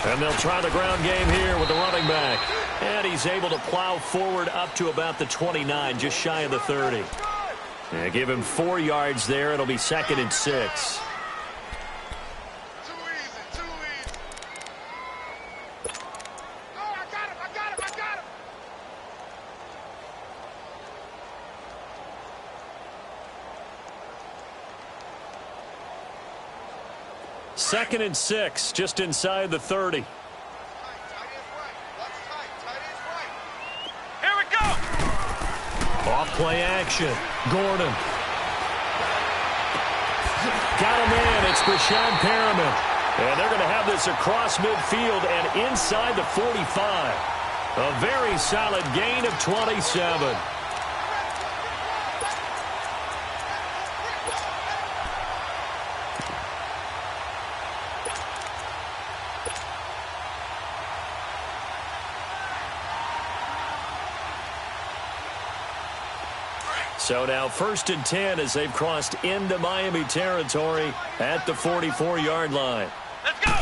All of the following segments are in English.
And they'll try the ground game here with the running back. And he's able to plow forward up to about the 29, just shy of the 30. And give him 4 yards there. It'll be 2nd and 6. Second and 6, just inside the 30. Here we go. Off play action. Gordon. Got him in. It's Brashad Perriman. And they're going to have this across midfield and inside the 45. A very solid gain of 27. So now 1st and 10 as they've crossed into Miami territory at the 44-yard line. Let's go.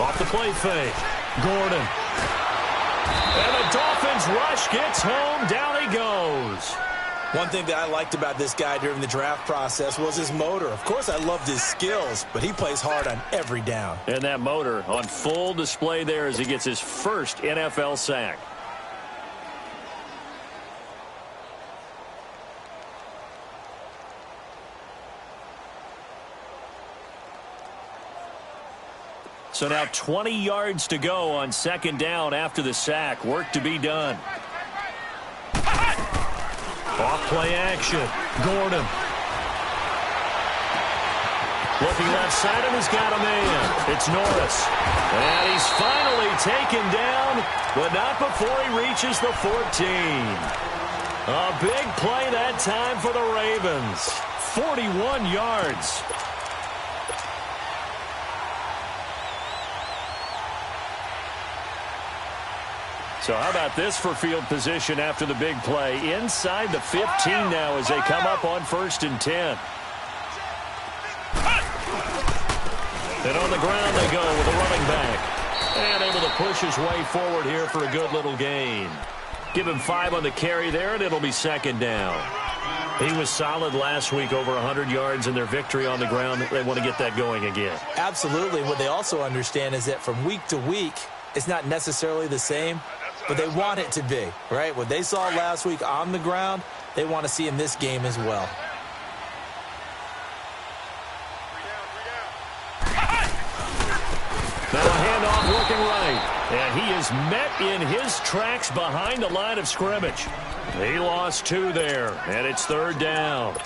Off the play fake. Gordon. And the Dolphins rush gets home. Down he goes. One thing that I liked about this guy during the draft process was his motor. Of course, I loved his skills, but he plays hard on every down. And that motor on full display there as he gets his first NFL sack. So now 20 yards to go on 2nd down after the sack. Work to be done. Off play action. Gordon. Looking left side and he's got a man. It's Norris. And he's finally taken down, but not before he reaches the 14. A big play that time for the Ravens. 41 yards. So how about this for field position after the big play? Inside the 15 now as they come up on 1st and 10. And on the ground they go with a running back. And able to push his way forward here for a good little gain. Give him 5 on the carry there, and it'll be 2nd down. He was solid last week, over 100 yards in their victory on the ground. They want to get that going again. Absolutely. What they also understand is that from week to week, it's not necessarily the same, but they want it to be, right? What they saw last week on the ground, they want to see in this game as well. Now a handoff looking right. And he is met in his tracks behind the line of scrimmage. He lost 2 there, and it's 3rd down.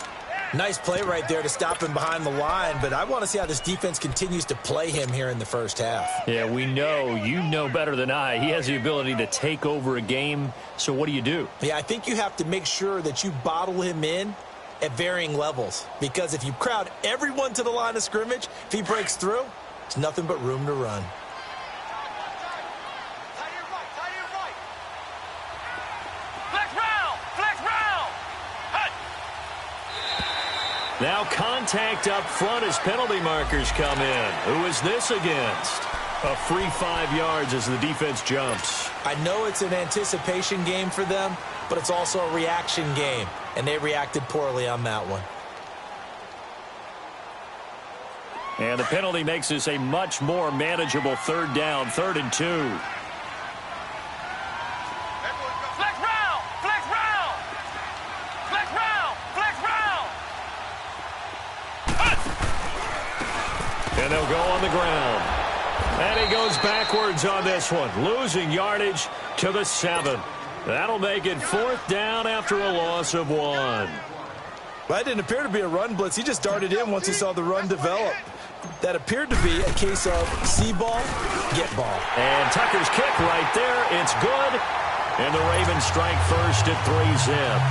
Nice play right there to stop him behind the line, but I want to see how this defense continues to play him here in the first half. Yeah, we know. You know better than I. He has the ability to take over a game, so what do you do? Yeah, I think you have to make sure that you bottle him in at varying levels, because if you crowd everyone to the line of scrimmage, if he breaks through, it's nothing but room to run. Now contact up front as penalty markers come in. Who is this against? A free 5 yards as the defense jumps. I know it's an anticipation game for them, but it's also a reaction game, and they reacted poorly on that one. And the penalty makes this a much more manageable 3rd down, 3rd and 2. And they'll go on the ground. And he goes backwards on this one, losing yardage to the 7. That'll make it 4th down after a loss of 1. Well, that didn't appear to be a run blitz. He just darted in once he saw the run develop. That appeared to be a case of see ball, get ball. And Tucker's kick right there. It's good. And the Ravens strike first at 3-zip.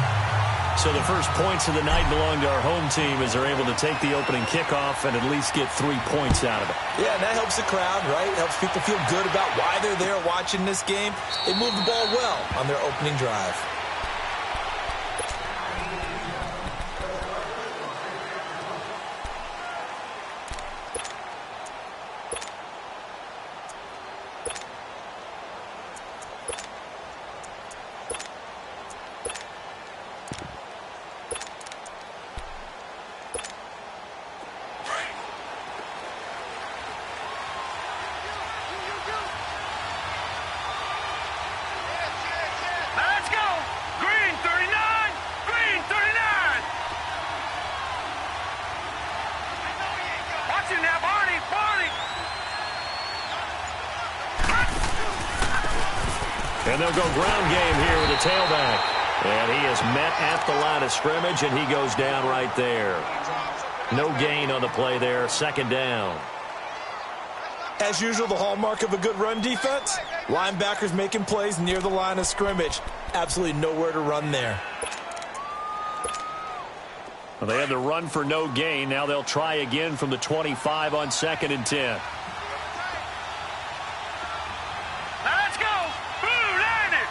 So the first points of the night belong to our home team as they're able to take the opening kickoff and at least get 3 points out of it. Yeah, and that helps the crowd, right? Helps people feel good about why they're there watching this game. They moved the ball well on their opening drive. And they'll go ground game here with a tailback. And he is met at the line of scrimmage, and he goes down right there. No gain on the play there, second down. As usual, the hallmark of a good run defense, linebackers making plays near the line of scrimmage. Absolutely nowhere to run there. Well, they had the run for no gain. Now they'll try again from the 25 on 2nd and 10. Let's go! Blue line it!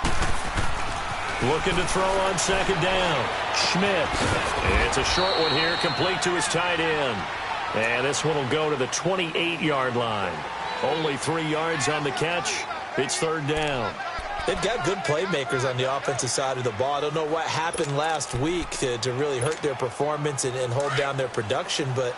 Looking to throw on 2nd down. Schmidt. It's a short one here, complete to his tight end. And this one will go to the 28-yard line. Only 3 yards on the catch. It's 3rd down. They've got good playmakers on the offensive side of the ball. I don't know what happened last week to really hurt their performance and hold down their production, but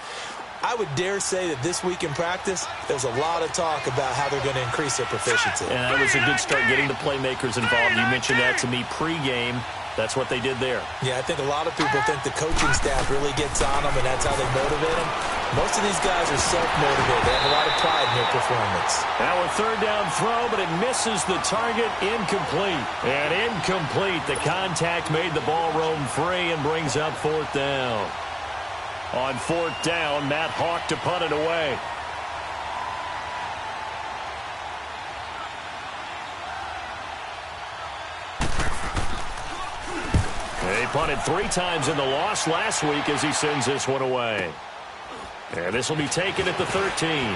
I would dare say that this week in practice, there's a lot of talk about how they're going to increase their proficiency. And that was a good start, getting the playmakers involved. You mentioned that to me pregame. That's what they did there. Yeah, I think a lot of people think the coaching staff really gets on them, and that's how they motivate them. Most of these guys are self-motivated. They have a lot of pride in their performance. Now a 3rd down throw, but it misses the target. Incomplete. And incomplete. The contact made the ball roam free and brings up 4th down. On 4th down, Matt Hawk to punt it away. He punted 3 times in the loss last week as he sends this one away. And this will be taken at the 13.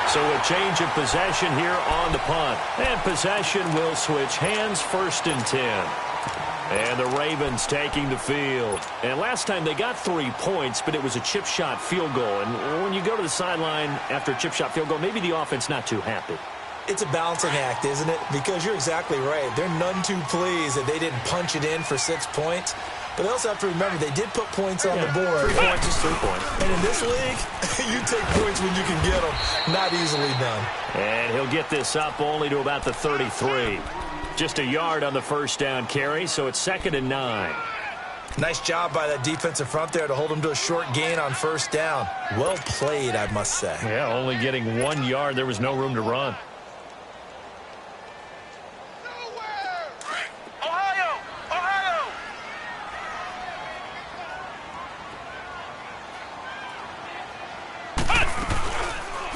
So a change of possession here on the punt. And possession will switch hands, 1st and 10. And the Ravens taking the field. And last time they got 3 points, but it was a chip shot field goal. And when you go to the sideline after a chip shot field goal, maybe the offense not too happy. It's a balancing act, isn't it? Because you're exactly right. They're none too pleased that they didn't punch it in for 6 points. But they also have to remember they did put points on the board. 3 points is 3 points. And in this league, you take points when you can get them. Not easily done. And he'll get this up only to about the 33. Just a yard on the 1st down carry, so it's 2nd and 9. Nice job by that defensive front there to hold them to a short gain on 1st down. Well played, I must say. Yeah, only getting 1 yard. There was no room to run.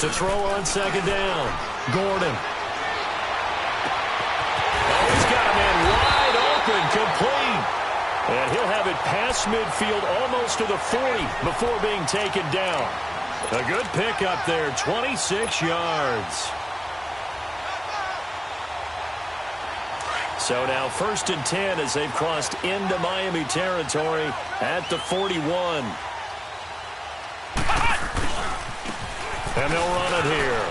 To throw on 2nd down. Gordon. Oh, he's got a man wide open, complete. And he'll have it past midfield almost to the 40 before being taken down. A good pickup there, 26 yards. So now 1st and 10 as they've crossed into Miami territory at the 41. And they'll run it here.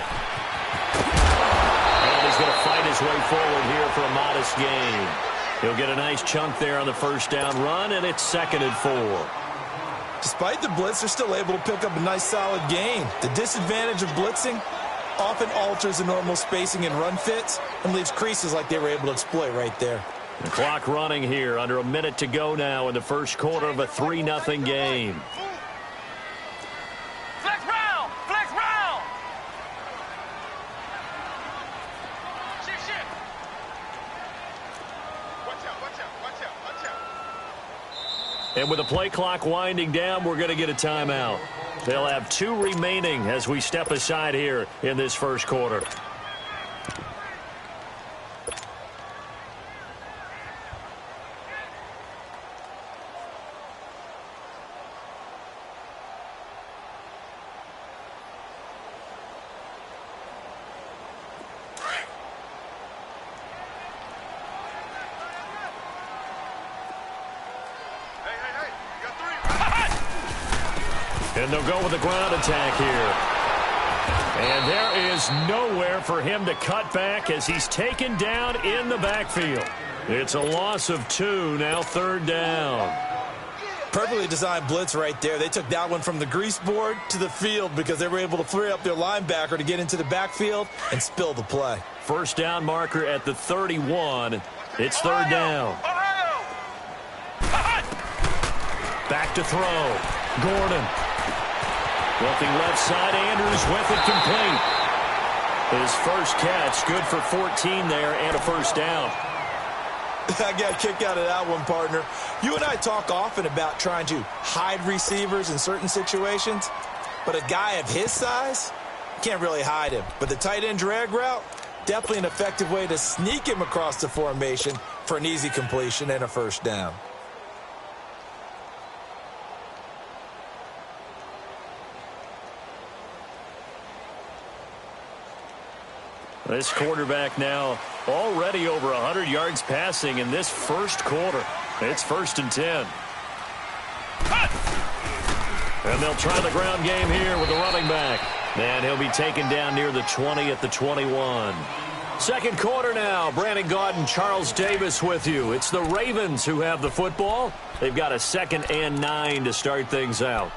And he's going to fight his way forward here for a modest gain. He'll get a nice chunk there on the 1st down run, and it's 2nd and 4. Despite the blitz, they're still able to pick up a nice solid gain. The disadvantage of blitzing often alters the normal spacing and run fits and leaves creases like they were able to exploit right there. The clock running here, under a minute to go now in the 1st quarter of a 3-0 game. And with the play clock winding down, we're going to get a timeout. They'll have 2 remaining as we step aside here in this 1st quarter. And they'll go with a ground attack here. And there is nowhere for him to cut back as he's taken down in the backfield. It's a loss of 2, now 3rd down. Perfectly designed blitz right there. They took that one from the grease board to the field because they were able to free up their linebacker to get into the backfield and spill the play. 1st down marker at the 31. It's 3rd down. Back to throw. Gordon. Looking left side, Andrews with it complete. His first catch, good for 14 there and a first down. I got a kick out of that one, partner. You and I talk often about trying to hide receivers in certain situations, but a guy of his size can't really hide him. But the tight end drag route, definitely an effective way to sneak him across the formation for an easy completion and a first down. This quarterback now already over 100 yards passing in this first quarter. It's 1st and 10. And they'll try the ground game here with the running back. And he'll be taken down near the 20 at the 21. Second quarter now. Brandon Gaudin, Charles Davis with you. It's the Ravens who have the football. They've got a 2nd and 9 to start things out.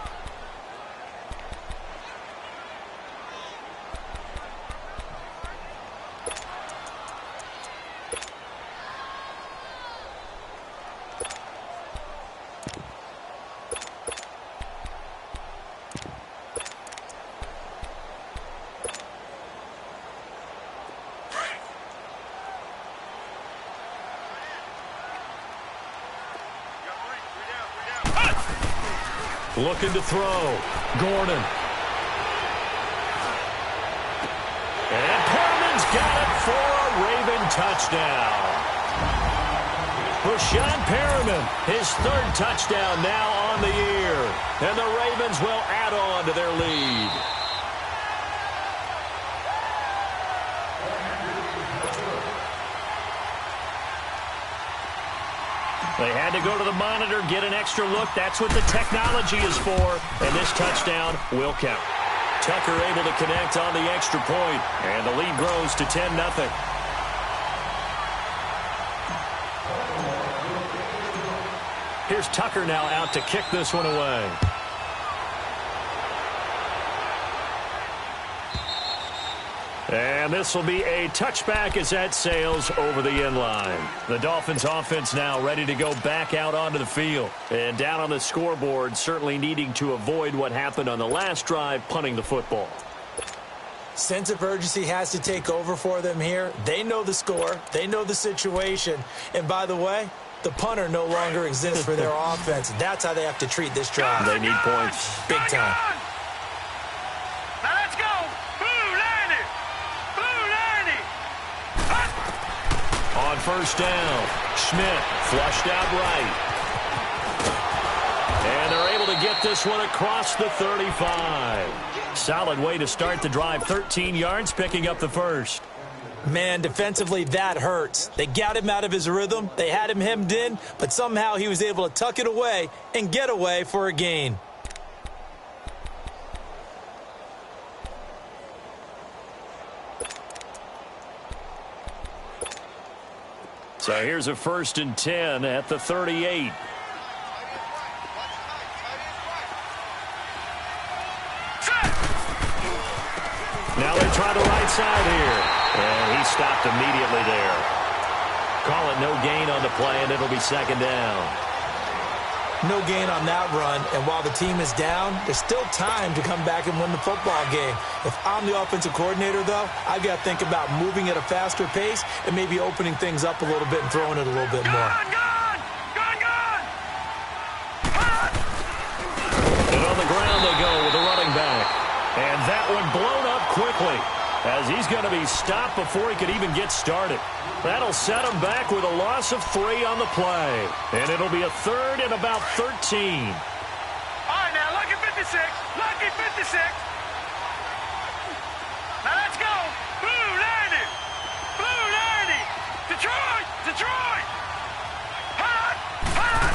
Looking to throw. Gordon. And Perriman's got it for a Raven touchdown. Brashad Perriman, his 3rd touchdown now on the year. And the Ravens will add on to their lead. They had to go to the monitor, get an extra look. That's what the technology is for. And this touchdown will count. Tucker able to connect on the extra point. And the lead grows to 10-0. Here's Tucker now out to kick this one away. And this will be a touchback as that sails over the end line. The Dolphins offense now ready to go back out onto the field. And down on the scoreboard, certainly needing to avoid what happened on the last drive, punting the football. Sense of urgency has to take over for them here. They know the score. They know the situation. And by the way, the punter no longer exists for their offense. That's how they have to treat this drive. They need points. Big time. On first down, Schmidt flushed out right. And they're able to get this one across the 35. Solid way to start the drive, 13 yards, picking up the first. Man, defensively, that hurts. They got him out of his rhythm. They had him hemmed in, but somehow he was able to tuck it away and get away for a gain. So here's a 1st and 10 at the 38. Now they try the right side here. And he stopped immediately there. Call it no gain on the play, and it'll be 2nd down. No gain on that run, and while the team is down, there's still time to come back and win the football game. If I'm the offensive coordinator, though, I've got to think about moving at a faster pace and maybe opening things up a little bit and throwing it a little bit more. And on the ground they go with the running back. And that one blown up quickly as he's going to be stopped before he could even get started. That'll set him back with a loss of 3 on the play. And it'll be a 3rd and about 13. All right, now, lucky 56. Lucky 56. Now, let's go. Blue 90. Blue 90. Detroit. Detroit. Hot. Hot.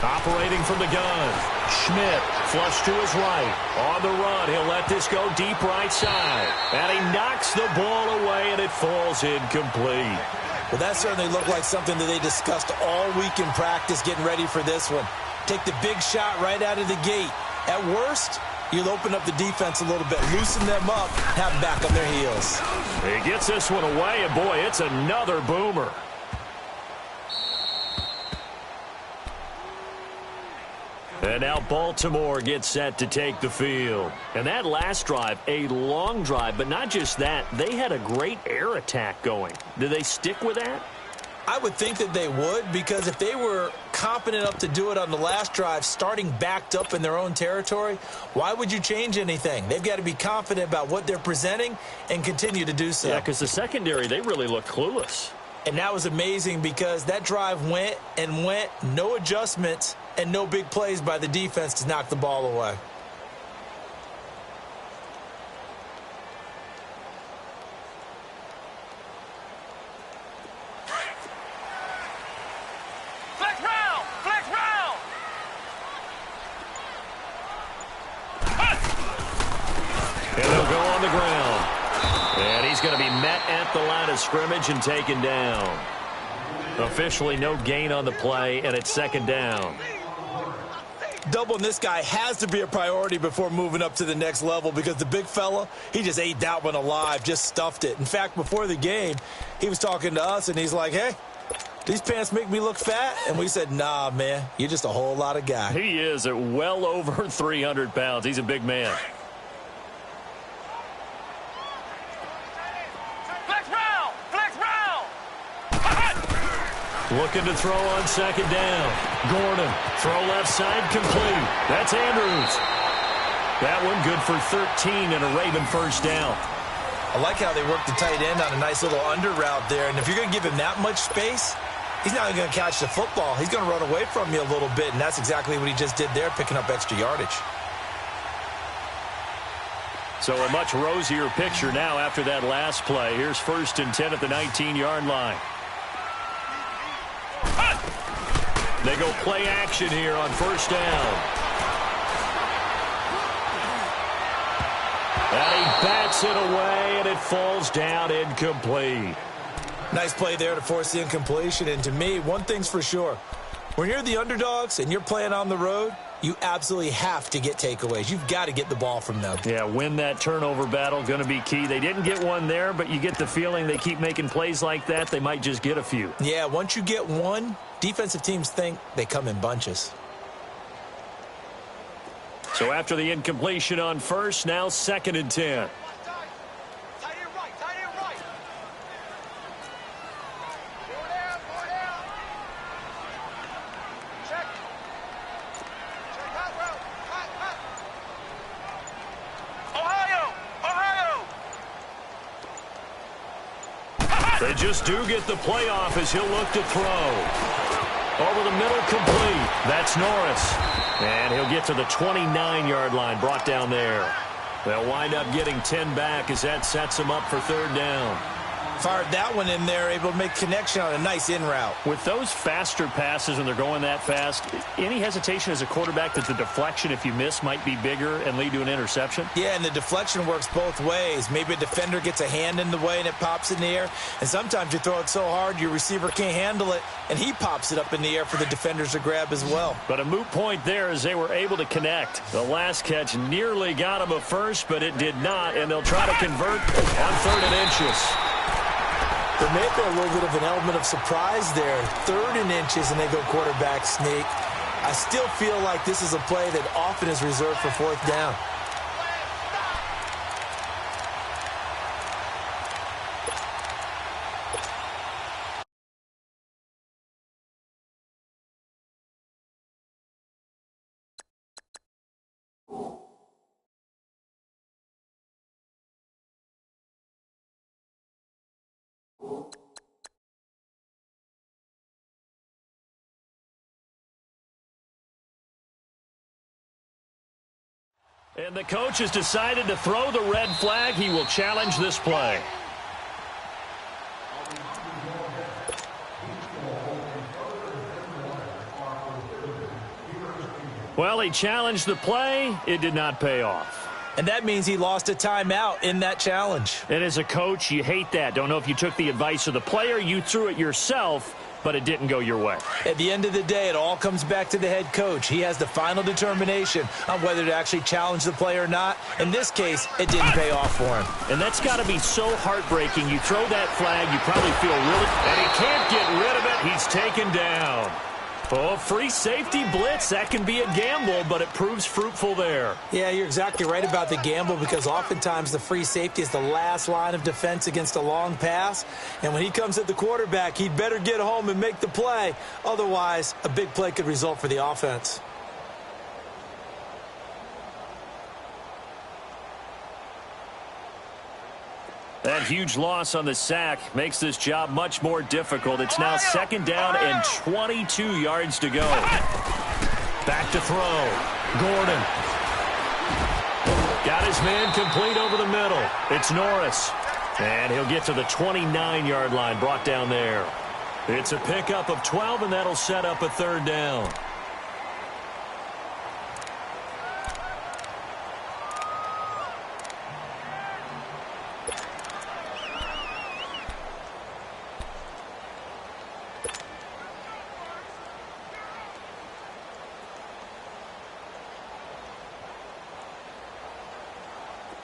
Operating from the gun. Schmidt flush to his right. On the run, he'll let this go deep right side. And he knocks the ball away, and it falls incomplete. Well, that certainly looked like something that they discussed all week in practice getting ready for this one. Take the big shot right out of the gate. At worst, you'll open up the defense a little bit, loosen them up, have them back on their heels. He gets this one away, and boy, it's another boomer. And now Baltimore gets set to take the field. And that last drive, a long drive, but not just that. They had a great air attack going. Do they stick with that? I would think that they would, because if they were confident enough to do it on the last drive, starting backed up in their own territory, why would you change anything? They've got to be confident about what they're presenting and continue to do so. Yeah, because the secondary, they really look clueless. And that was amazing because that drive went and went, no adjustments and no big plays by the defense to knock the ball away. Flex round! Flex round! And they'll go on the ground. And he's going to be met at the line of scrimmage and taken down. Officially no gain on the play, and it's second down. Doubling this guy has to be a priority before moving up to the next level, because the big fella, he just ate that one alive, just stuffed it. In fact, before the game, he was talking to us, and he's like, hey, these pants make me look fat? And we said, nah, man, you're just a whole lot of guy. He is at well over 300 pounds. He's a big man. Looking to throw on second down. Gordon, throw left side, complete. That's Andrews. That one good for 13 and a Raven first down. I like how they work the tight end on a nice little under route there. And if you're going to give him that much space, he's not going to catch the football. He's going to run away from you a little bit, and that's exactly what he just did there, picking up extra yardage. So a much rosier picture now after that last play. Here's 1st and 10 at the 19-yard line. They go play action here on first down. And he bats it away, and it falls down incomplete. Nice play there to force the incompletion. And to me, one thing's for sure. When you're the underdogs and you're playing on the road, you absolutely have to get takeaways. You've got to get the ball from them. Yeah, win that turnover battle, going to be key. They didn't get one there, but you get the feeling they keep making plays like that, they might just get a few. Yeah, once you get one, defensive teams think they come in bunches. So after the incompletion on first, now 2nd and 10. They just do get the playoff as he'll look to throw. Over the middle, complete. That's Norris. And he'll get to the 29-yard line, brought down there. They'll wind up getting 10 back as that sets them up for 3rd down. Fired that one in there, able to make connection on a nice in route. With those faster passes when they're going that fast, any hesitation as a quarterback that the deflection, if you miss, might be bigger and lead to an interception? Yeah, and the deflection works both ways. Maybe a defender gets a hand in the way and it pops in the air. And sometimes you throw it so hard your receiver can't handle it, and he pops it up in the air for the defenders to grab as well. But a moot point there as they were able to connect. The last catch nearly got him a first, but it did not, and they'll try to convert on 3rd and inches. There may be a little bit of an element of surprise there. 3rd and inches, and they go quarterback sneak. I still feel like this is a play that often is reserved for 4th down. And the coach has decided to throw the red flag. He will challenge this play. Well, he challenged the play. It did not pay off. And that means he lost a timeout in that challenge. And as a coach, you hate that. Don't know if you took the advice of the player, you threw it yourself, but it didn't go your way. At the end of the day, it all comes back to the head coach. He has the final determination on whether to actually challenge the play or not. In this case, it didn't pay off for him. And that's got to be so heartbreaking. You throw that flag, you probably feel really... And he can't get rid of it. He's taken down. Oh, free safety blitz. That can be a gamble, but it proves fruitful there. Yeah, you're exactly right about the gamble because oftentimes the free safety is the last line of defense against a long pass. And when he comes at the quarterback, he'd better get home and make the play. Otherwise, a big play could result for the offense. That huge loss on the sack makes this job much more difficult. It's now second down and 22 yards to go. Back to throw. Gordon. Got his man complete over the middle. It's Norris. And he'll get to the 29-yard line, brought down there. It's a pickup of 12, and that'll set up a third down.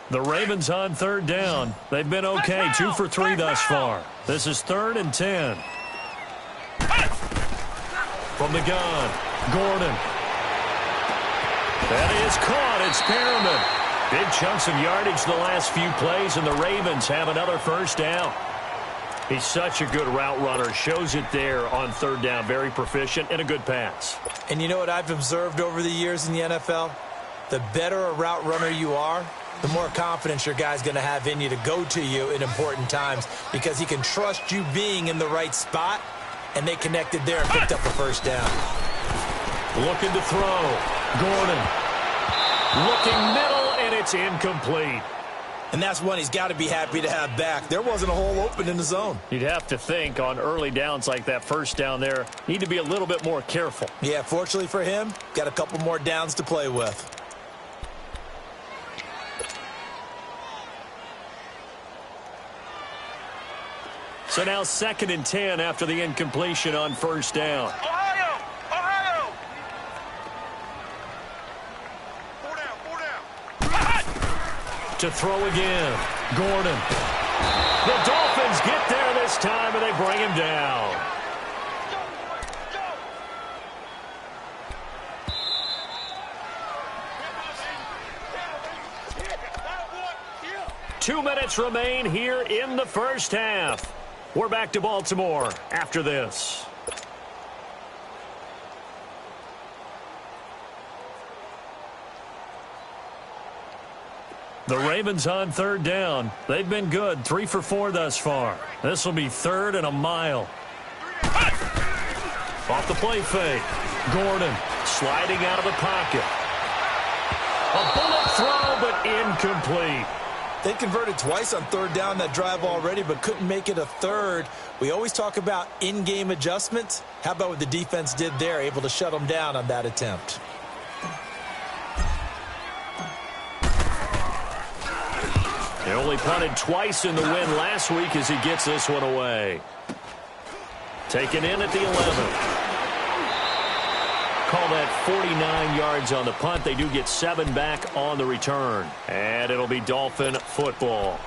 The Ravens on third down. They've been okay, 2 for 3 thus far. This is 3rd and 10. From the gun, Gordon. That is caught. It's Perriman. Big chunks of yardage the last few plays, and the Ravens have another first down. He's such a good route runner. Shows it there on third down. Very proficient and a good pass. And you know what I've observed over the years in the NFL? The better a route runner you are, the more confidence your guy's going to have in you to go to you in important times because he can trust you being in the right spot, and they connected there and picked up a first down. Looking to throw. Gordon. Looking middle, and it's incomplete. And that's one he's got to be happy to have back. There wasn't a hole open in the zone. You'd have to think on early downs like that first down there, need to be a little bit more careful. Yeah, fortunately for him, got a couple more downs to play with. So now 2nd and 10 after the incompletion on first down. Ohio! Ohio! 4 down. To throw again. Gordon. The Dolphins get there this time, and they bring him down. Two minutes remain here in the first half. We're back to Baltimore after this. The Ravens on third down. They've been good, 3 for 4 thus far. This will be 3rd and a mile. Off the play fake. Gordon sliding out of the pocket. A bullet throw, but incomplete. They converted twice on third down that drive already, but couldn't make it a third. We always talk about in-game adjustments. How about what the defense did there, able to shut them down on that attempt? He only punted twice in the win last week as he gets this one away. Taken in at the 11. Call that 49 yards on the punt. They do get 7 back on the return. And it'll be Dolphin football.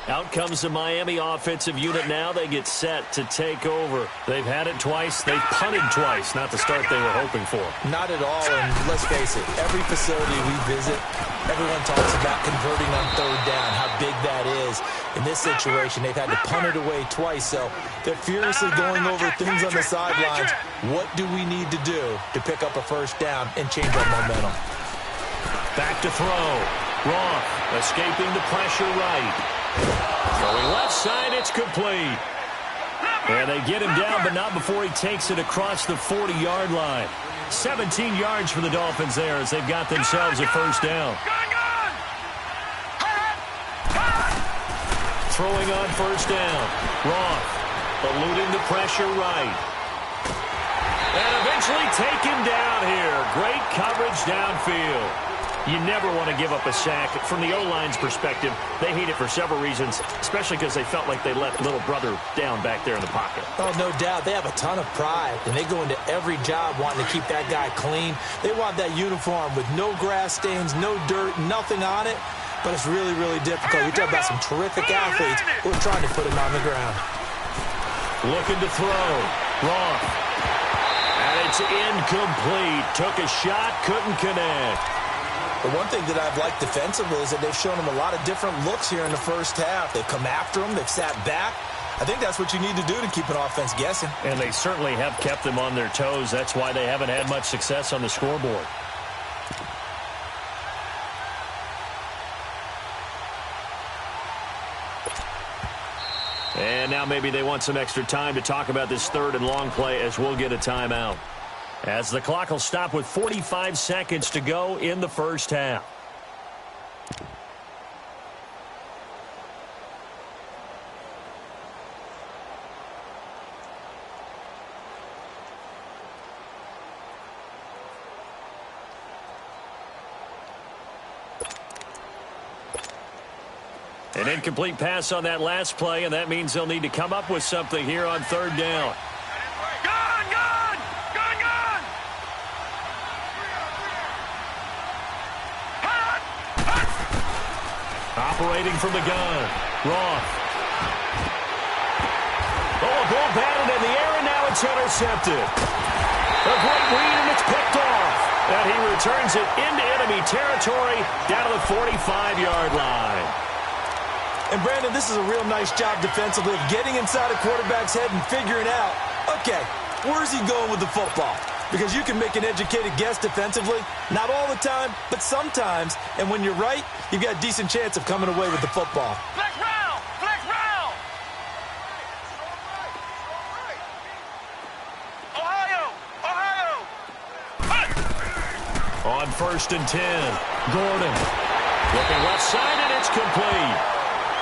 Out comes the Miami offensive unit now. They get set to take over. They've had it twice. They've punted twice. Not the start they were hoping for. Not at all, and let's face it, every facility we visit, everyone talks about converting on third down, how big that is. In this situation, they've had to punt it away twice, so they're furiously going over things on the sidelines. What do we need to do to pick up a first down and change our momentum? Back to throw. Roth escaping the pressure right. Throwing left side, it's complete. And they get him down, but not before he takes it across the 40-yard line. 17 yards for the Dolphins there as they've got themselves a first down. Throwing on first down. Roth eluding the pressure right. And eventually taken down here. Great coverage downfield. You never want to give up a sack. From the O-line's perspective, they hate it for several reasons, especially because they felt like they let little brother down back there in the pocket. Oh, no doubt. They have a ton of pride, and they go into every job wanting to keep that guy clean. They want that uniform with no grass stains, no dirt, nothing on it, but it's really, really difficult. You're talking about some terrific athletes who are trying to put him on the ground. Looking to throw. Roth. And he it's incomplete. Took a shot, couldn't connect. The one thing that I've liked defensively is that they've shown them a lot of different looks here in the first half. They've come after them. They've sat back. I think that's what you need to do to keep an offense guessing. And they certainly have kept them on their toes. That's why they haven't had much success on the scoreboard. And now maybe they want some extra time to talk about this third and long play as we'll get a timeout. As the clock will stop with 45 seconds to go in the first half. An incomplete pass on that last play, and that means they'll need to come up with something here on third down. Operating from the gun, Roth. Oh, a ball batted in the air, and now it's intercepted. A great read, and it's picked off. And he returns it into enemy territory down to the 45-yard line. And, Brandon, this is a real nice job defensively of getting inside a quarterback's head and figuring out, okay, where's he going with the football? Because you can make an educated guess defensively, not all the time, but sometimes. And when you're right, you've got a decent chance of coming away with the football. Flex round! Flex round! Ohio! On 1st and 10, Gordon. Looking left side, and it's complete.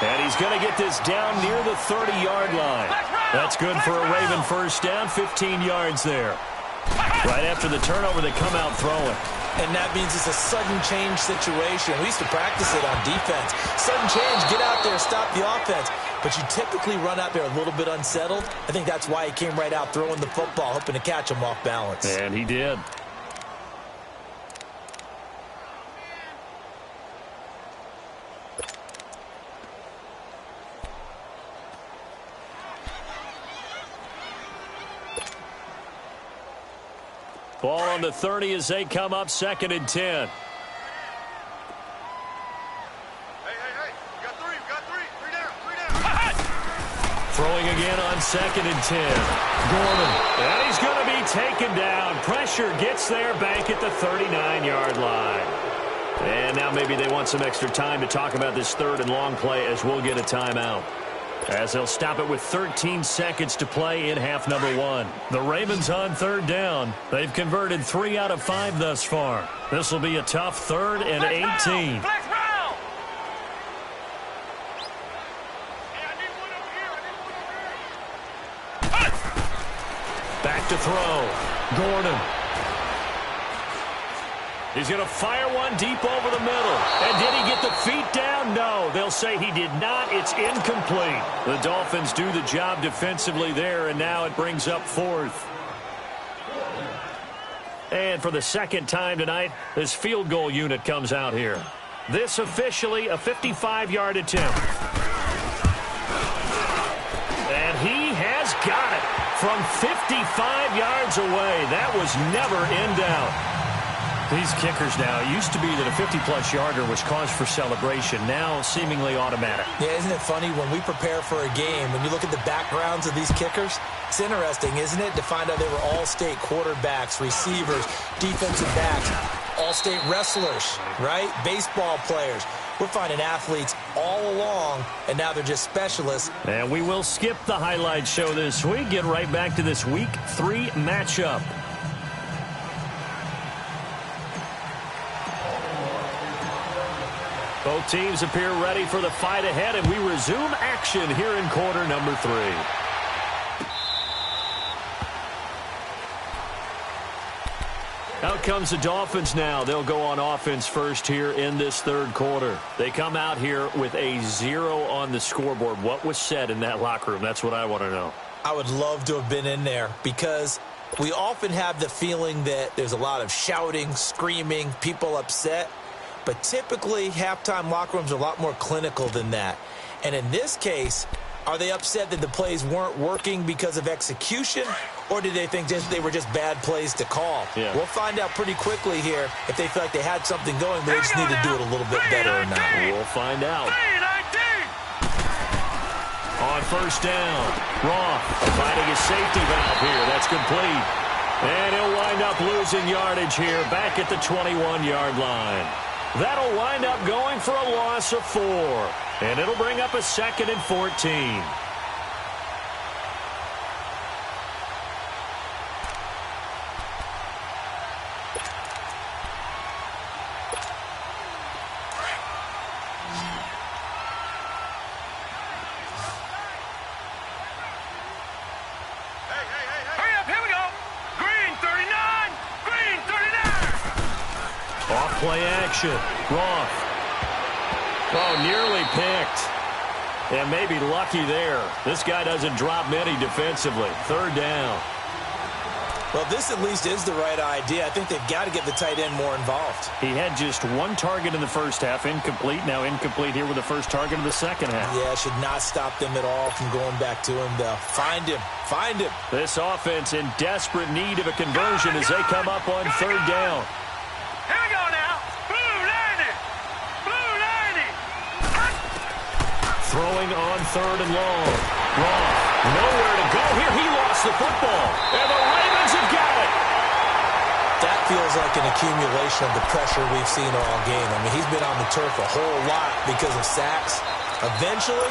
And he's going to get this down near the 30-yard line. That's good for a Raven first down, 15 yards there. Right after the turnover, they come out throwing. And that means it's a sudden change situation. We used to practice it on defense. Sudden change, get out there, stop the offense. But you typically run out there a little bit unsettled. I think that's why he came right out throwing the football, hoping to catch him off balance. And he did. Ball on the 30 as they come up 2nd and 10. Hey, got three down. Throwing again on 2nd and 10. Gordon. And he's going to be taken down. Pressure gets there back at the 39-yard line. And now maybe they want some extra time to talk about this third and long play as we'll get a timeout. As they'll stop it with 13 seconds to play in half number 1. The Ravens on 3rd down. They've converted 3 out of 5 thus far. This will be a tough 3rd and 18. Flex round! Back to throw. Gordon. He's going to fire one deep over the middle. And did he get the feet down? No. They'll say he did not. It's incomplete. The Dolphins do the job defensively there, and now it brings up 4th. And for the second time tonight, this field goal unit comes out here. This officially a 55-yard attempt. And he has got it from 55 yards away. That was never in doubt. These kickers now, it used to be that a 50-plus yarder was cause for celebration. Now seemingly automatic. Yeah, isn't it funny when we prepare for a game, when you look at the backgrounds of these kickers, it's interesting, isn't it, to find out they were all-state quarterbacks, receivers, defensive backs, all-state wrestlers, right? Baseball players. We're finding athletes all along, and now they're just specialists. And we will skip the highlight show this week. Get right back to this Week 3 matchup. Both teams appear ready for the fight ahead, and we resume action here in quarter number 3. Out comes the Dolphins now. They'll go on offense first here in this 3rd quarter. They come out here with a 0 on the scoreboard. What was said in that locker room? That's what I want to know. I would love to have been in there because we often have the feeling that there's a lot of shouting, screaming, people upset. But typically, halftime locker rooms are a lot more clinical than that. And in this case, are they upset that the plays weren't working because of execution? or do they think they were just bad plays to call? Yeah. We'll find out pretty quickly here if they feel like they had something going, but they just need to do it a little bit better or not. We'll find out. On first down, Roth finding his safety valve here. That's complete. And he'll wind up losing yardage here back at the 21-yard line. That'll wind up going for a loss of 4. And it'll bring up a 2nd and 14. Play action. Roth. Oh, nearly picked. And maybe lucky there. This guy doesn't drop many defensively. 3rd down. Well, this at least is the right idea. I think they've got to get the tight end more involved. He had just 1 target in the first half. Incomplete. Now incomplete here with the first target of the second half. Yeah, should not stop them at all from going back to him, though. Find him. Find him. This offense in desperate need of a conversion as they come up on 3rd down. Here we go now. Blue 90. Blue 90. Throwing on 3rd and long. Roth. Nowhere to go here. He lost the football. And the Ravens have got it. That feels like an accumulation of the pressure we've seen all game. I mean, he's been on the turf a whole lot because of sacks. Eventually,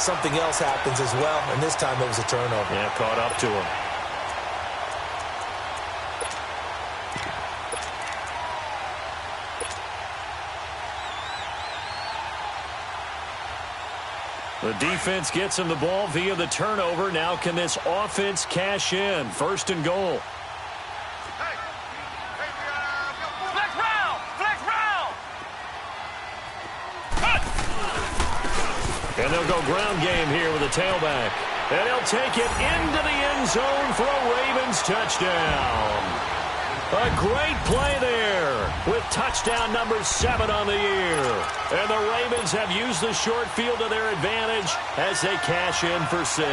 something else happens as well, and this time it was a turnover. Yeah, caught up to him. The defense gets him the ball via the turnover. Now can this offense cash in? 1st and goal. Flex round. Flex round. And they'll go ground game here with a tailback. And he'll take it into the end zone for a Ravens touchdown. A great play there with touchdown number 7 on the year. And the Ravens have used the short field to their advantage as they cash in for 6.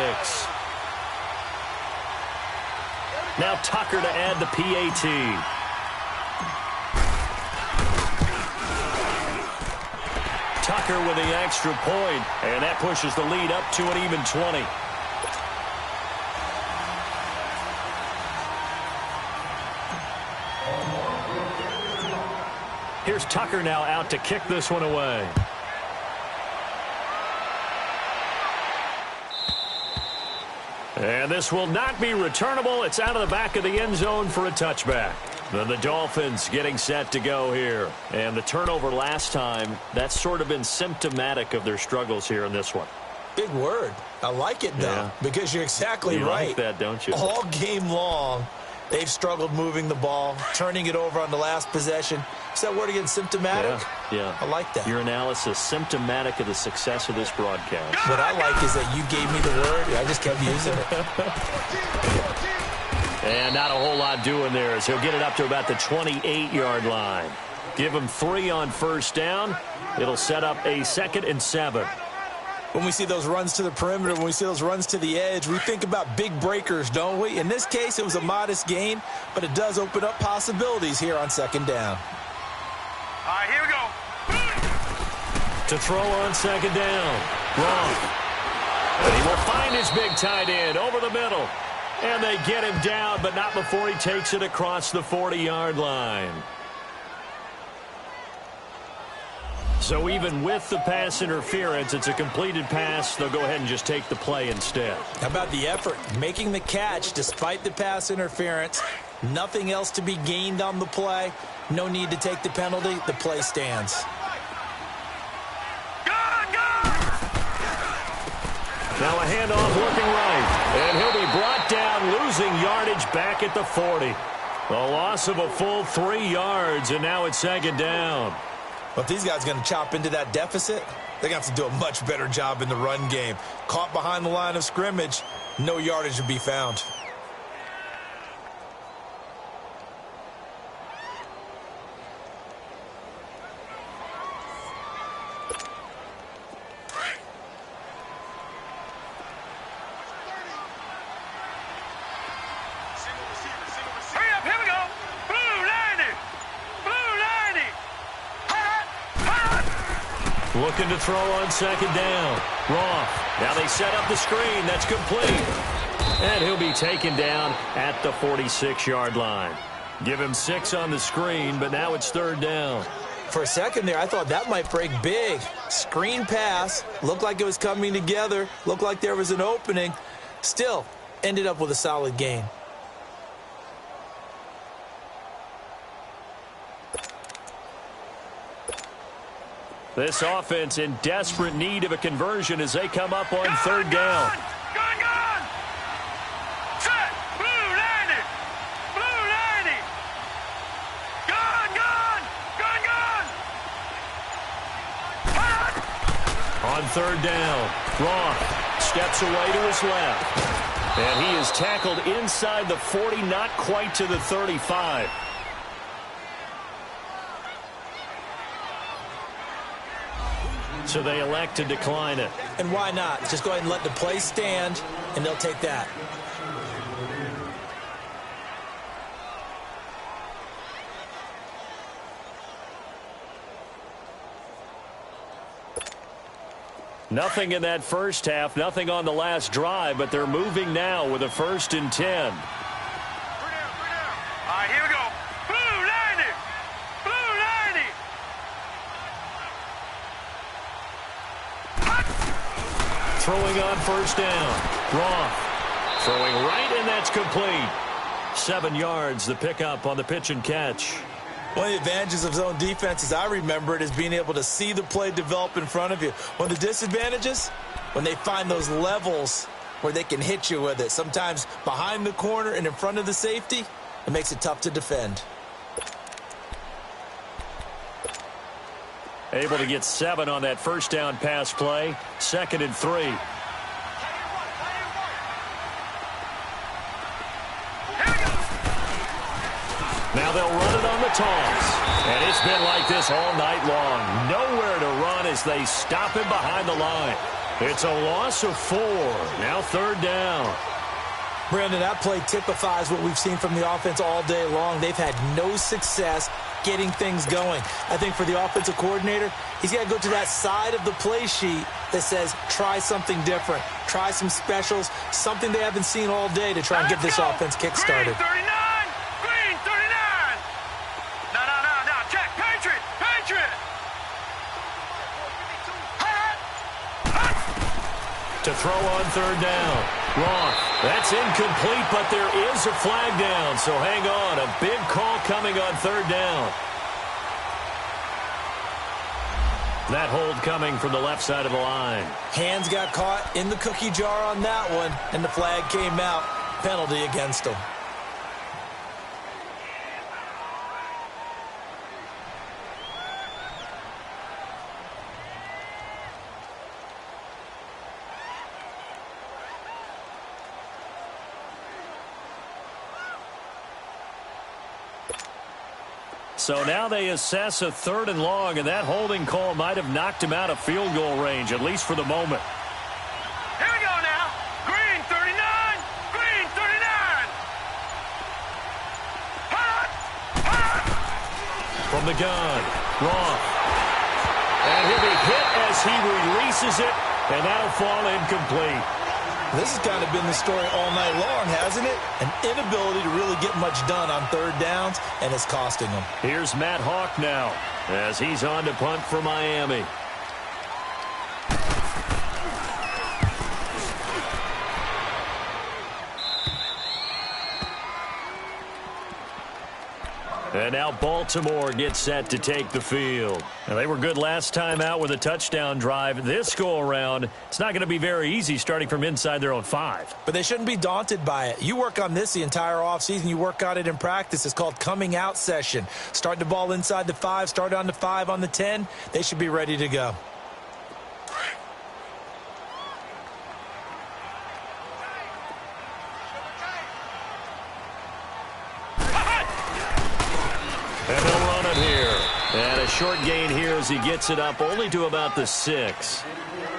Now Tucker to add the PAT. Tucker with the extra point, and that pushes the lead up to an even 20. Here's Tucker now out to kick this one away. And this will not be returnable. It's out of the back of the end zone for a touchback. Then the Dolphins getting set to go here. And the turnover last time, that's sort of been symptomatic of their struggles here in this one. Big word. I like it, though, because you're exactly right. You like that, don't you? All game long, they've struggled moving the ball, turning it over on the last possession. Is that word again, symptomatic? Yeah. I like that. Your analysis, symptomatic of the success of this broadcast. What I like is that you gave me the word, and I just kept using it. And not a whole lot doing there as he'll get it up to about the 28-yard line. Give him 3 on first down. It'll set up a 2nd and 7. When we see those runs to the perimeter, when we see those runs to the edge, we think about big breakers, don't we? In this case, it was a modest gain, but it does open up possibilities here on 2nd down. All right, here we go. To throw on 2nd down. Wrong. And he will find his big tight end over the middle. And they get him down, but not before he takes it across the 40-yard line. So even with the pass interference, it's a completed pass. They'll go ahead and just take the play instead. How about the effort? Making the catch despite the pass interference. Nothing else to be gained on the play. No need to take the penalty. The play stands. Now a handoff looking right. And he'll be brought down, losing yardage back at the 40. A loss of a full 3 yards, and now it's 2nd down. But if these guys are going to chop into that deficit, they're going to have to do a much better job in the run game. Caught behind the line of scrimmage, no yardage to be found. Looking to throw on second down. Roth. Now they set up the screen. That's complete. And he'll be taken down at the 46-yard line. Give him 6 on the screen, but now it's third down. For a second there, I thought that might break big. Screen pass. Looked like it was coming together. Looked like there was an opening. Still, ended up with a solid gain. This offense in desperate need of a conversion as they come up on third down. Gone! Set! Blue 90! Blue 90! Gone! Hot! On third down, Roth steps away to his left. And he is tackled inside the 40, not quite to the 35. So they elect to decline it. And why not? Just go ahead and let the play stand, and they'll take that. Nothing in that first half, nothing on the last drive, but they're moving now with a 1st and 10. All right, here we go. Blue 90! Blue 90! Throwing on first down. Roth throwing right, and that's complete. 7 yards, the pickup on the pitch and catch. One of the advantages of zone defense, as I remember it, is being able to see the play develop in front of you. One of the disadvantages, when they find those levels where they can hit you with it. Sometimes behind the corner and in front of the safety, it makes it tough to defend. Able to get 7 on that first down pass play. 2nd and 3. Now they'll run it on the toss. And it's been like this all night long. Nowhere to run as they stop him behind the line. It's a loss of 4. Now third down. Brandon, that play typifies what we've seen from the offense all day long. They've had no success getting things going. I think for the offensive coordinator, he's got to go to that side of the play sheet that says try something different. Try some specials, something they haven't seen all day to try and get this offense kick-started. Green 39! Green 39! No. Check. Patriot! To throw on third down. Roth. That's incomplete, but there is a flag down. So hang on. A big call coming on third down. That hold coming from the left side of the line. Hands got caught in the cookie jar on that one, and the flag came out. Penalty against them. So now they assess a 3rd and long, and that holding call might have knocked him out of field goal range, at least for the moment. Here we go now. Green 39! Green 39! Hot! From the gun, Roth. And he'll be hit as he releases it, and that'll fall incomplete. This has kind of been the story all night long, hasn't it? An inability to really get much done on third downs, and it's costing them. Here's Matt Hawk now as he's on to punt for Miami. And now Baltimore gets set to take the field. Now, they were good last time out with a touchdown drive. This go-around, it's not going to be very easy starting from inside their own 5. But they shouldn't be daunted by it. You work on this the entire offseason. You work on it in practice. It's called coming out session. Start the ball inside the 5, start on the 5 on the 10. They should be ready to go. And they'll run it here. And a short gain here as he gets it up only to about the 6.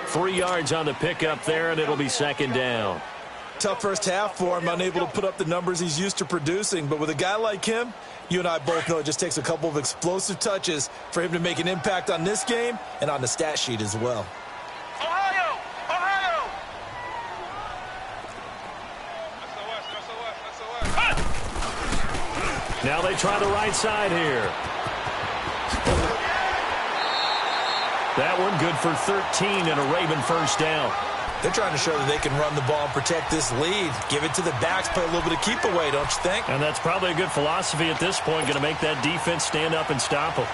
3 yards on the pickup there, and it'll be second down. tough first half for him, unable to put up the numbers he's used to producing. But with a guy like him, you and I both know it just takes a couple of explosive touches for him to make an impact on this game and on the stat sheet as well. Ohio! Ohio! Now they try the right side here. That one good for 13 and a Raven first down. They're trying to show that they can run the ball and protect this lead. Give it to the backs, play a little bit of keep away, don't you think? And that's probably a good philosophy at this point, going to make that defense stand up and stop them.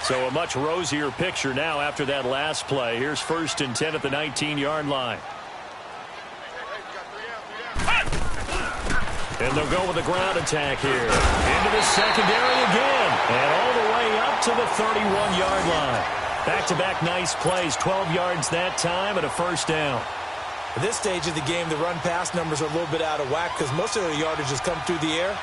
So a much rosier picture now after that last play. Here's 1st and 10 at the 19-yard line. And they'll go with a ground attack here. Into the secondary again. And all the way up to the 31-yard line. Back-to-back nice plays. 12 yards that time and a first down. At this stage of the game, the run-pass numbers are a little bit out of whack because most of their yardage has come through the air.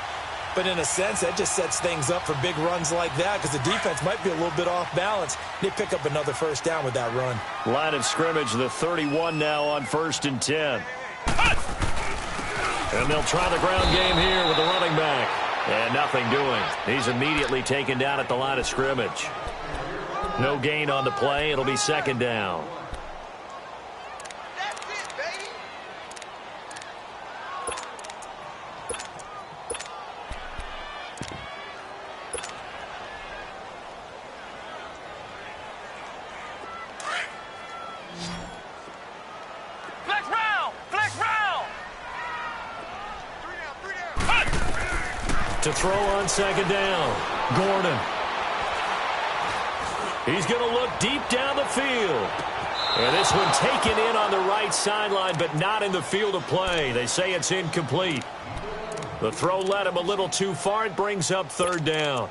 But in a sense, that just sets things up for big runs like that because the defense might be a little bit off balance. They pick up another first down with that run. Line of scrimmage, the 31 now on 1st and 10. And they'll try the ground game here with the running back. And nothing doing. He's immediately taken down at the line of scrimmage. No gain on the play. It'll be second down. To throw on second down, Gordon. He's going to look deep down the field. And this one taken in on the right sideline, but not in the field of play. They say it's incomplete. The throw led him a little too far. It brings up 3rd down.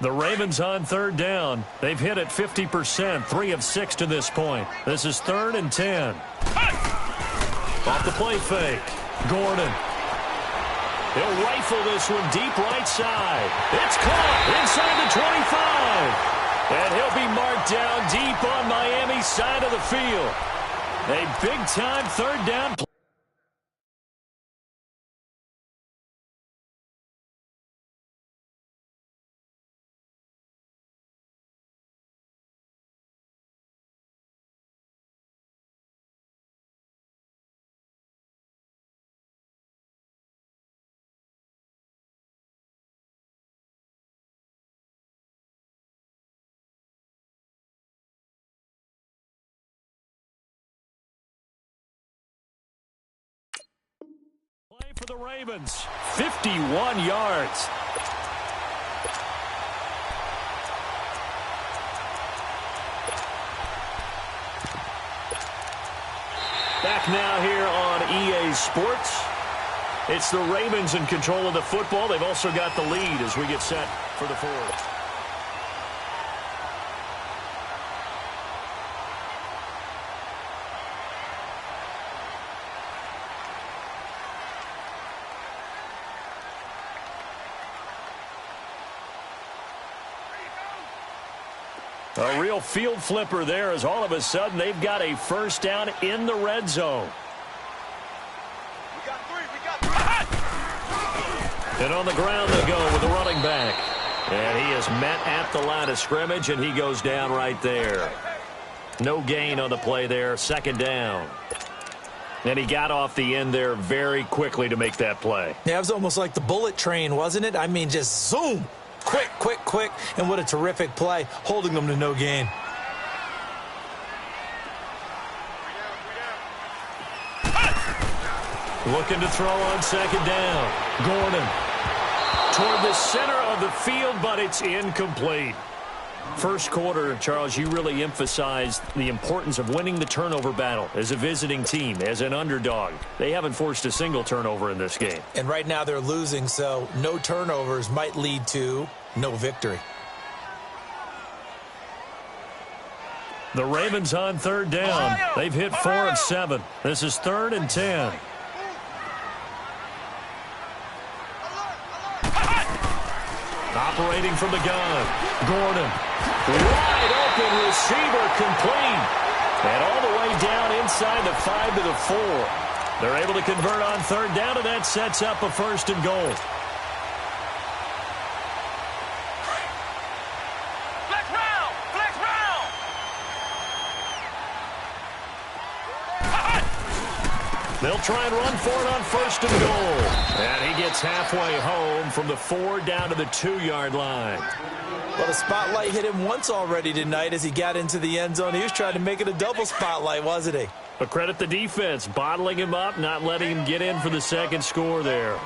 The Ravens on 3rd down. They've hit it 50%, 3 of 6 to this point. This is 3rd and 10. Off the play fake. Gordon. He'll rifle this one deep right side. It's caught inside the 25. And he'll be marked down deep on Miami's side of the field. A big-time 3rd down play. Play for the Ravens. 51 yards. Back now here on EA Sports. It's the Ravens in control of the football. They've also got the lead as we get set for the 4th. A real field flipper there as all of a sudden they've got a first down in the red zone. We got 3. And on the ground they go with the running back. And he is met at the line of scrimmage, and he goes down right there. No gain on the play there, 2nd down. And he got off the end there very quickly to make that play. Yeah, it was almost like the bullet train, wasn't it? I mean, just zoom. Quick, quick, quick, and what a terrific play, holding them to no gain. Looking to throw on 2nd down. Gordon toward the center of the field, but it's incomplete. First quarter, Charles, you really emphasized the importance of winning the turnover battle as a visiting team, as an underdog. They haven't forced a single turnover in this game. And right now they're losing, so no turnovers might lead to no victory. The Ravens on third down. They've hit 4 of 7. This is 3rd and 10. Operating from the gun. Gordon. Wide open receiver complete. And all the way down inside the 5 to the 4. They're able to convert on third down, and that sets up a 1st and goal. They'll try and run for it on 1st and goal. And he gets halfway home from the 4 down to the 2-yard line. Well, the spotlight hit him once already tonight as he got into the end zone. He was trying to make it a double spotlight, wasn't he? But credit the defense, bottling him up, not letting him get in for the 2nd score there.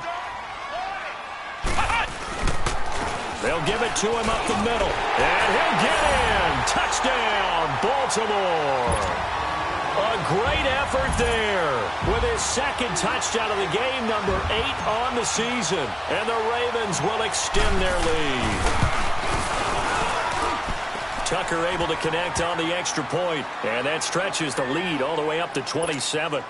They'll give it to him up the middle. And he'll get in. Touchdown, Baltimore. A great effort there with his 2nd touchdown of the game, number 8 on the season. And the Ravens will extend their lead. Tucker able to connect on the extra point, and that stretches the lead all the way up to 27.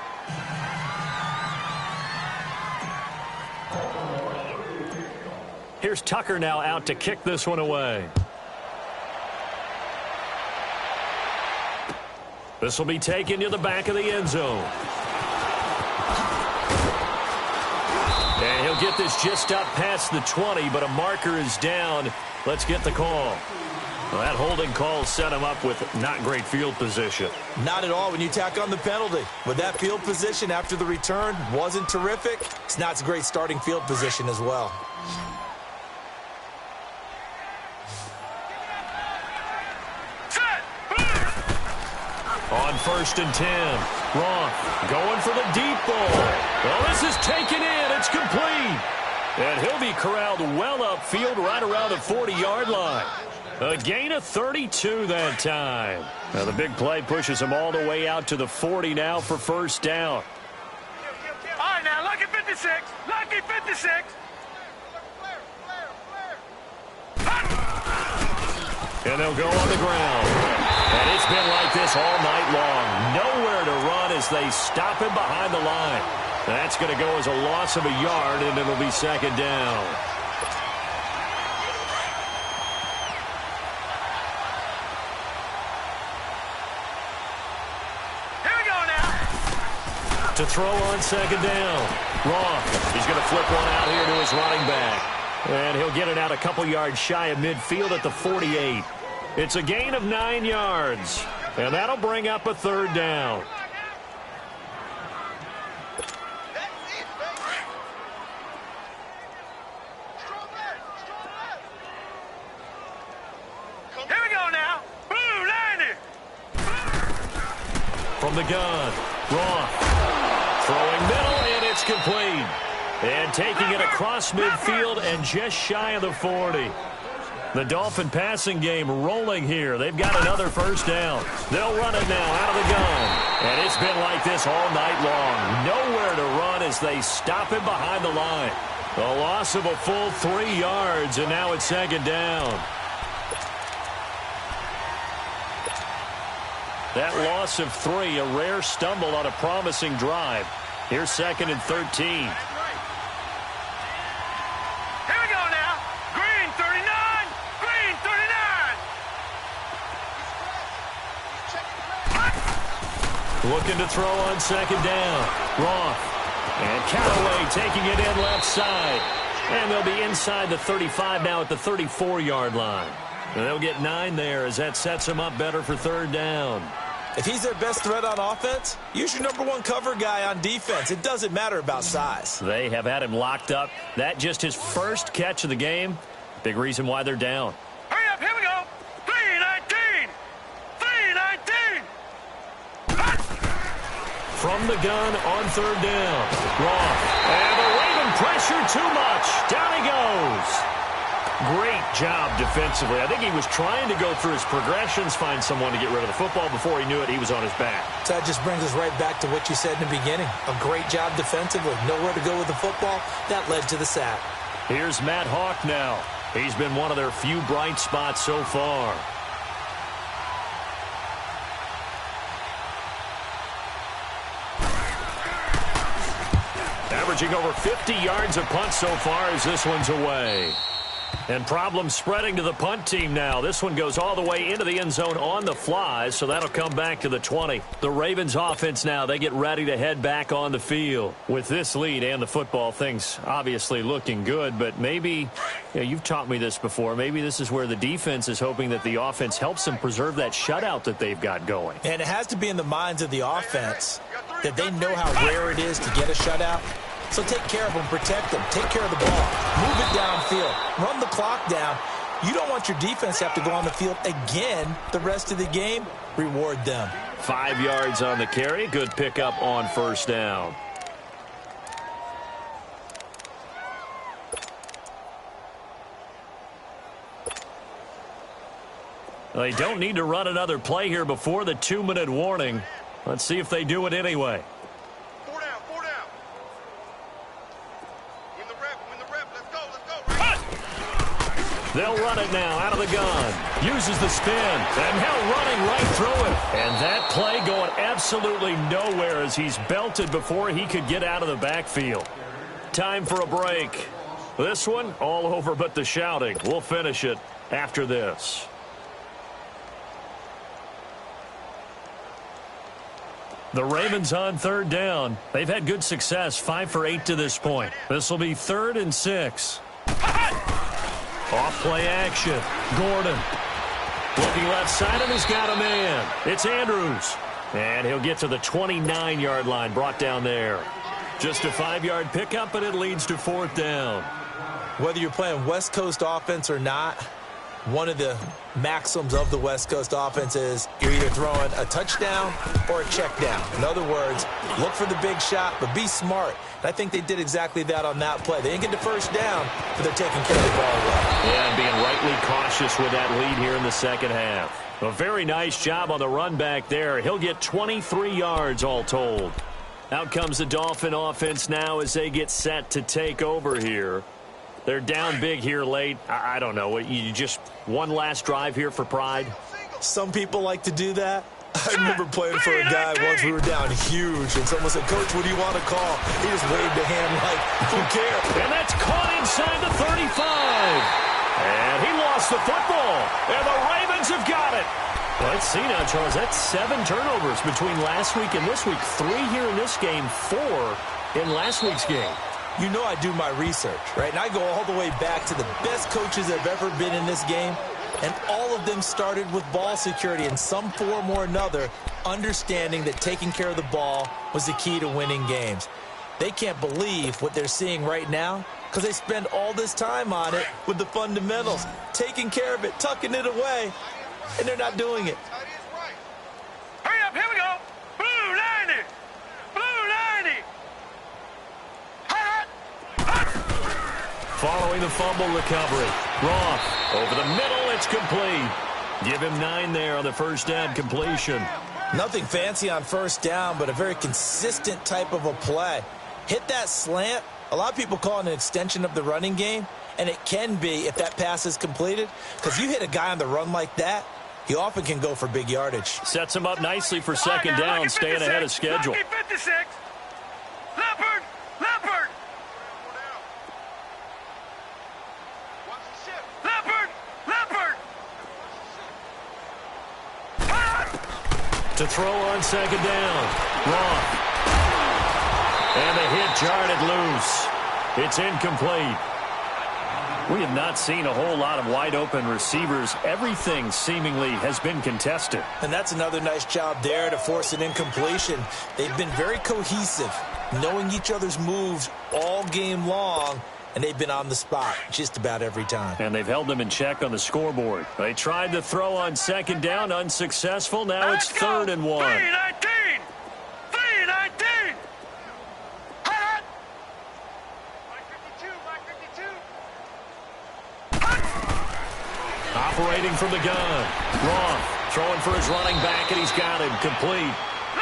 Here's Tucker now out to kick this one away. This will be taken to the back of the end zone. And he'll get this just up past the 20, but a marker is down. Let's get the call. Well, that holding call set him up with not great field position. Not at all when you tack on the penalty. With that field position after the return wasn't terrific. It's not a great starting field position as well. On 1st and 10, Roth going for the deep ball. Well, this is taken in. It's complete. And he'll be corralled well upfield right around the 40-yard line. A gain of 32 that time. Now the big play pushes him all the way out to the 40 now for 1st down. All right, now, lucky 56. Lucky 56. And they'll go on the ground. And it's been like this all night long. Nowhere to run as they stop him behind the line. That's going to go as a loss of a yard, and it'll be 2nd down. Here we go now. To throw on 2nd down. Roth, he's going to flip one out here to his running back. And he'll get it out a couple yards shy of midfield at the 48. It's a gain of 9 yards, and that'll bring up a 3rd down. Here we go now. Boom, landed. From the gun, Roth throwing middle, and it's complete. And taking it across midfield and just shy of the 40. The Dolphin passing game rolling here. They've got another 1st down. They'll run it now out of the gun. And it's been like this all night long. Nowhere to run as they stop him behind the line. A loss of a full 3 yards, and now it's 2nd down. That loss of 3, a rare stumble on a promising drive. Here's 2nd and 13. Looking to throw on 2nd down. Roth. And Callaway taking it in left side. And they'll be inside the 35 now at the 34-yard line. And they'll get 9 there as that sets them up better for 3rd down. If he's their best threat on offense, use your #1 cover guy on defense. It doesn't matter about size. They have had him locked up. That just his first catch of the game. Big reason why they're down. Hurry up, here we go. 3-19. 3-19. From the gun on 3rd down. Roth. And the Raven pressure too much. Down he goes. Great job defensively. I think he was trying to go through his progressions, find someone to get rid of the football. Before he knew it, he was on his back. So that just brings us right back to what you said in the beginning. A great job defensively. Nowhere to go with the football. That led to the sack. Here's Matt Hawk now. He's been one of their few bright spots so far. Averaging over 50 yards a punt so far as this one's away. And problems spreading to the punt team now. This one goes all the way into the end zone on the fly, so that'll come back to the 20. The Ravens offense now, they get ready to head back on the field. With this lead and the football, things obviously looking good, but maybe, you've taught me this before, maybe this is where the defense is hoping that the offense helps them preserve that shutout that they've got going. And it has to be in the minds of the offense that they know how rare it is to get a shutout. So take care of them, protect them, take care of the ball, move it downfield, run the clock down. You don't want your defense to have to go on the field again the rest of the game. Reward them. 5 yards on the carry. Good pickup on first down. They don't need to run another play here before the 2-minute warning. Let's see if they do it anyway. They'll run it now out of the gun. Uses the spin. And now running right through it. And that play going absolutely nowhere as he's belted before he could get out of the backfield. Time for a break. This one all over but the shouting. We'll finish it after this. The Ravens on third down. They've had good success, 5 for 8 to this point. This will be 3rd and 6. Off play action. Gordon. Looking left side, and he's got a man. It's Andrews. And he'll get to the 29-yard line, brought down there. Just a 5-yard pickup, and it leads to 4th down. Whether you're playing West Coast offense or not, one of the maxims of the West Coast offense is you're either throwing a touchdown or a check down. In other words, look for the big shot, but be smart. And I think they did exactly that on that play. They didn't get the first down, but they're taking care of the ball well. Yeah, and being rightly cautious with that lead here in the second half. A very nice job on the run back there. He'll get 23 yards all told. Out comes the Dolphin offense now as they get set to take over here. They're down big here late. I don't know. You just one last drive here for pride? Some people like to do that. I remember playing for a guy once. We were down huge, and someone said, "Coach, what do you want to call?" He just waved a hand like, who cares? And that's caught inside the 35. And he lost the football. And the Ravens have got it. Let's see now, Charles. That's 7 turnovers between last week and this week. 3 here in this game, 4 in last week's game. You know I do my research, right? And I go all the way back to the best coaches that have ever been in this game. And all of them started with ball security in some form or another, understanding that taking care of the ball was the key to winning games. They can't believe what they're seeing right now because they spend all this time on it with the fundamentals, taking care of it, tucking it away, and they're not doing it. Hurry up, here we go. Blue 90. Blue 90. Following the fumble recovery. Roth over the middle. It's complete. Give him 9 there on the first down completion. Nothing fancy on first down, but a very consistent type of a play. Hit that slant. A lot of people call it an extension of the running game, and it can be if that pass is completed, because you hit a guy on the run like that, he often can go for big yardage. Sets him up nicely for second down, staying ahead of schedule. Lucky 56. Leopard. Leopard. Leopard. Leopard. To throw on second down. Roth. And the hit jarred it loose. It's incomplete. We have not seen a whole lot of wide-open receivers. Everything seemingly has been contested. And that's another nice job there to force an incompletion. They've been very cohesive, knowing each other's moves all game long, and they've been on the spot just about every time. And they've held them in check on the scoreboard. They tried to throw on second down, unsuccessful. Now it's 3rd and 1. 319. 319. Operating from the gun. Roth throwing for his running back, and he's got him complete.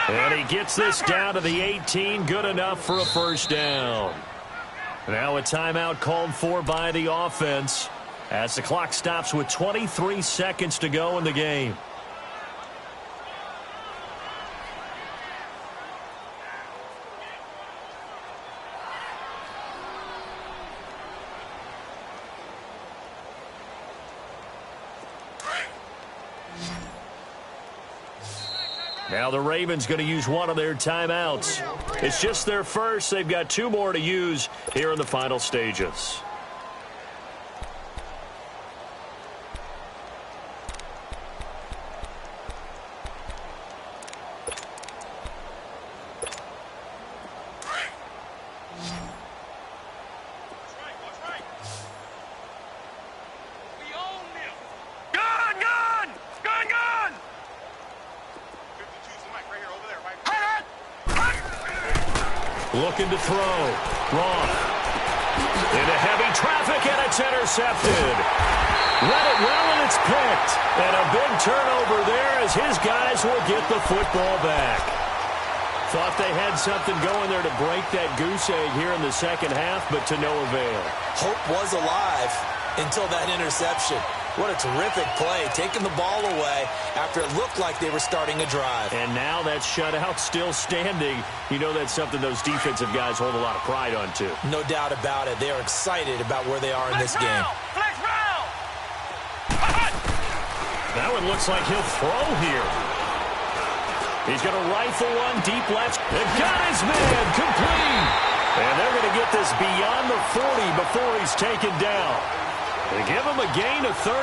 And he gets this down to the 18. Good enough for a first down. Now a timeout called for by the offense as the clock stops with 23 seconds to go in the game. Now the Ravens going to use one of their timeouts. It's just their first. They've got 2 more to use here in the final stages. Looking to throw. Roth. Into heavy traffic, and it's intercepted. Read it well, and it's picked. And a big turnover there as his guys will get the football back. Thought they had something going there to break that goose egg here in the second half, but to no avail. Hope was alive until that interception. What a terrific play, taking the ball away after it looked like they were starting a drive. And now that shutout still standing. You know that's something those defensive guys hold a lot of pride on, too. No doubt about it. They are excited about where they are in this game. That one looks like he'll throw here. He's going to rifle one deep left. And got his man complete. And they're going to get this beyond the 40 before he's taken down. They give him a gain of 38.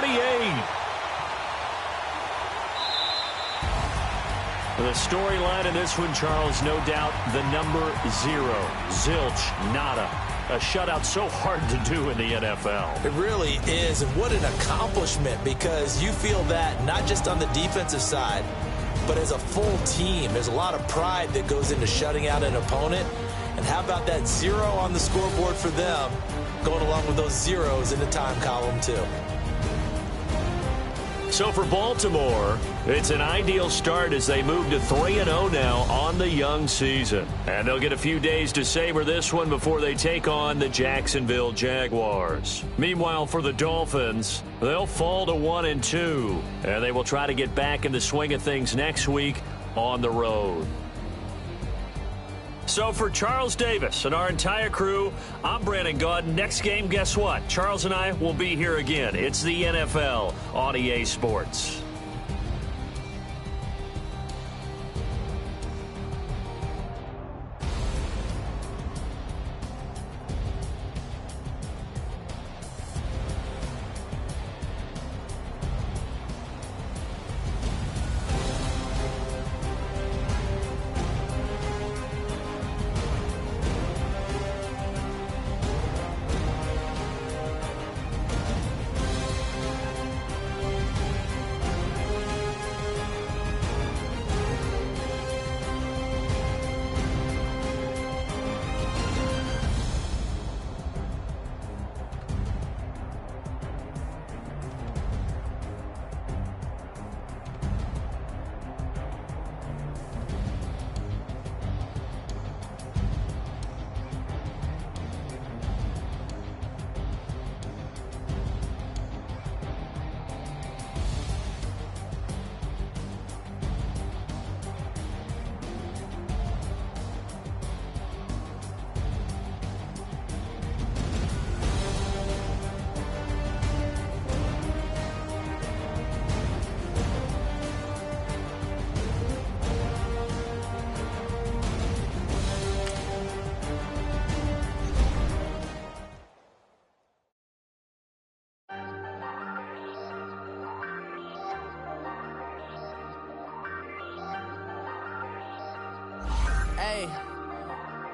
The storyline in this one, Charles, no doubt the number 0. Zilch, nada. A shutout so hard to do in the NFL. It really is, and what an accomplishment, because you feel that not just on the defensive side, but as a full team. There's a lot of pride that goes into shutting out an opponent. And how about that 0 on the scoreboard for them, going along with those zeros in the time column, too. So for Baltimore, it's an ideal start as they move to 3-0 now on the young season. And they'll get a few days to savor this one before they take on the Jacksonville Jaguars. Meanwhile, for the Dolphins, they'll fall to 1-2. And they will try to get back in the swing of things next week on the road. So for Charles Davis and our entire crew, I'm Brandon Gaudin. Next game, guess what? Charles and I will be here again. It's the NFL on EA Sports.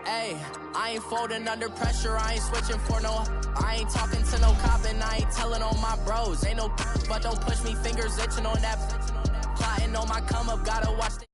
Hey, I ain't folding under pressure, I ain't switching for no. I ain't talking to no cop and I ain't telling on my bros. Ain't no but don't push me, fingers itching on that. Plotting on my come up, gotta watch the